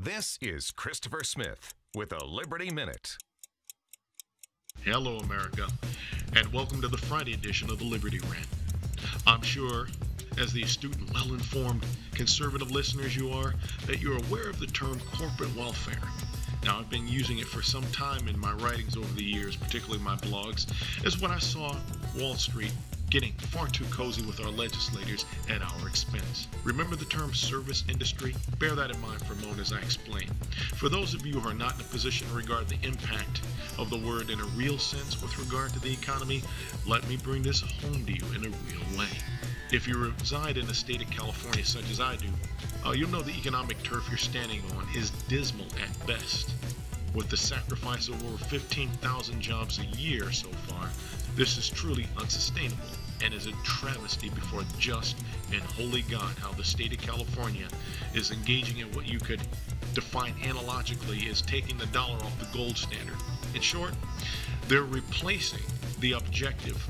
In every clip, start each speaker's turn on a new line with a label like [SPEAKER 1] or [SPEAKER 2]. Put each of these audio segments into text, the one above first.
[SPEAKER 1] This is Christopher Smith with a Liberty Minute.
[SPEAKER 2] Hello, America, and welcome to the Friday edition of the Liberty Rant. I'm sure, as the astute and well-informed conservative listeners you are, that you're aware of the term corporate welfare. Now, I've been using it for some time in my writings over the years, particularly my blogs, as when I saw Wall Street getting far too cozy with our legislators at our expense. Remember the term service industry? Bear that in mind for a moment as I explain. For those of you who are not in a position to regard the impact of the word in a real sense with regard to the economy, let me bring this home to you in a real way. If you reside in the state of California such as I do, you'll know the economic turf you're standing on is dismal at best. With the sacrifice of over 15,000 jobs a year so far, this is truly unsustainable and is a travesty before just and holy God how the state of California is engaging in what you could define analogically as taking the dollar off the gold standard. In short, they're replacing the objective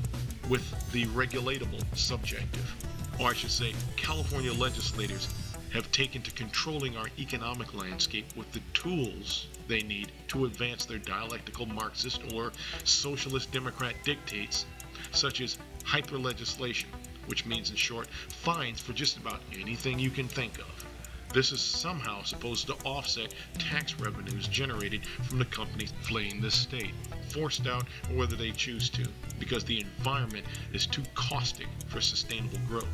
[SPEAKER 2] with the regulatable subjective. Or I should say, California legislators have taken to controlling our economic landscape with the tools they need to advance their dialectical Marxist or socialist Democrat dictates, such as hyper-legislation, which means in short, fines for just about anything you can think of. This is somehow supposed to offset tax revenues generated from the companies fleeing the state, forced out or whether they choose to, because the environment is too caustic for sustainable growth.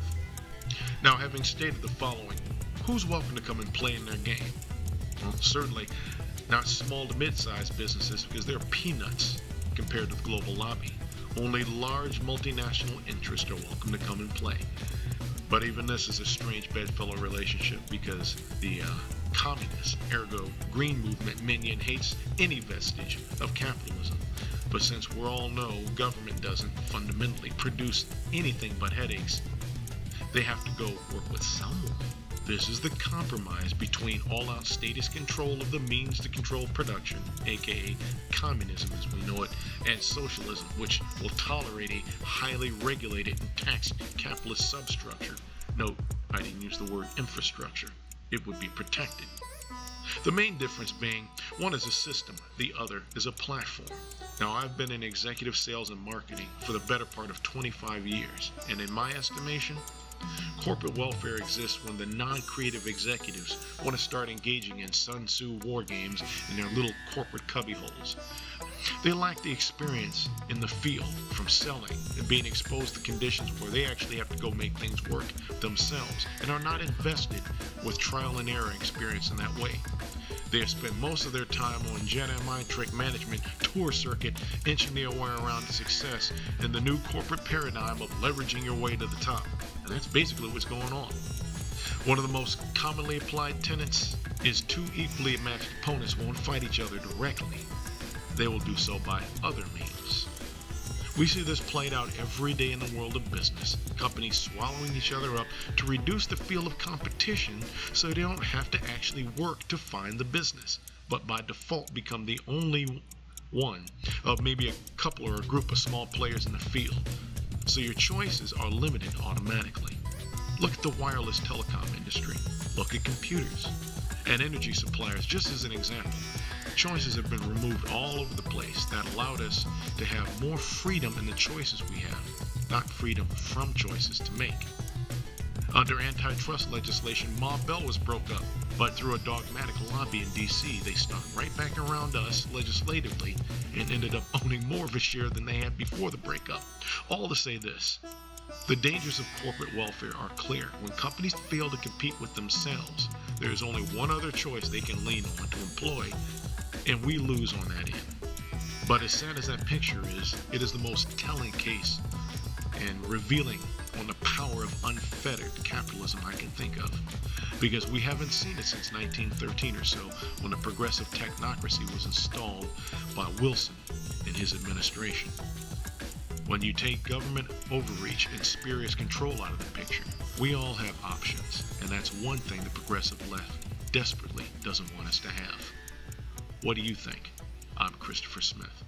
[SPEAKER 2] Now, having stated the following, who's welcome to come and play in their game? Well, certainly not small to mid-sized businesses, because they're peanuts compared to the global lobby. Only large multinational interests are welcome to come and play. But even this is a strange bedfellow relationship, because the communist, ergo green movement minion hates any vestige of capitalism. But since we all know government doesn't fundamentally produce anything but headaches, they have to go work with someone. This is the compromise between all-out statist control of the means to control production, aka communism as we know it, and socialism, which will tolerate a highly regulated and taxed capitalist substructure. Note, I didn't use the word infrastructure. It would be protected. The main difference being, one is a system, the other is a platform. Now, I've been in executive sales and marketing for the better part of 25 years, and in my estimation, corporate welfare exists when the non-creative executives want to start engaging in Sun Tzu war games in their little corporate cubbyholes. They lack the experience in the field from selling and being exposed to conditions where they actually have to go make things work themselves, and are not invested with trial and error experience in that way. They have spent most of their time on Jedi mind trick management, tour circuit, inching their way around to success in the new corporate paradigm of leveraging your way to the top. And that's basically what's going on. One of the most commonly applied tenets is two equally matched opponents won't fight each other directly. They will do so by other means. We see this played out every day in the world of business. Companies swallowing each other up to reduce the field of competition so they don't have to actually work to find the business, but by default become the only one of maybe a couple or a group of small players in the field. So your choices are limited automatically. Look at the wireless telecom industry. Look at computers and energy suppliers, just as an example. Choices have been removed all over the place that allowed us to have more freedom in the choices we have, not freedom from choices to make. Under antitrust legislation, Ma Bell was broke up, but through a dogmatic lobby in D.C., they stuck right back around us legislatively and ended up owning more of a share than they had before the breakup. All to say this, the dangers of corporate welfare are clear. When companies fail to compete with themselves, there is only one other choice they can lean on to employ, and we lose on that end. But as sad as that picture is, it is the most telling case and revealing on the power of unfettered capitalism I can think of. Because we haven't seen it since 1913 or so, when the progressive technocracy was installed by Wilson and his administration. When you take government overreach and spurious control out of the picture, we all have options, and that's one thing the progressive left desperately doesn't want us to have. What do you think? I'm Christopher Smith.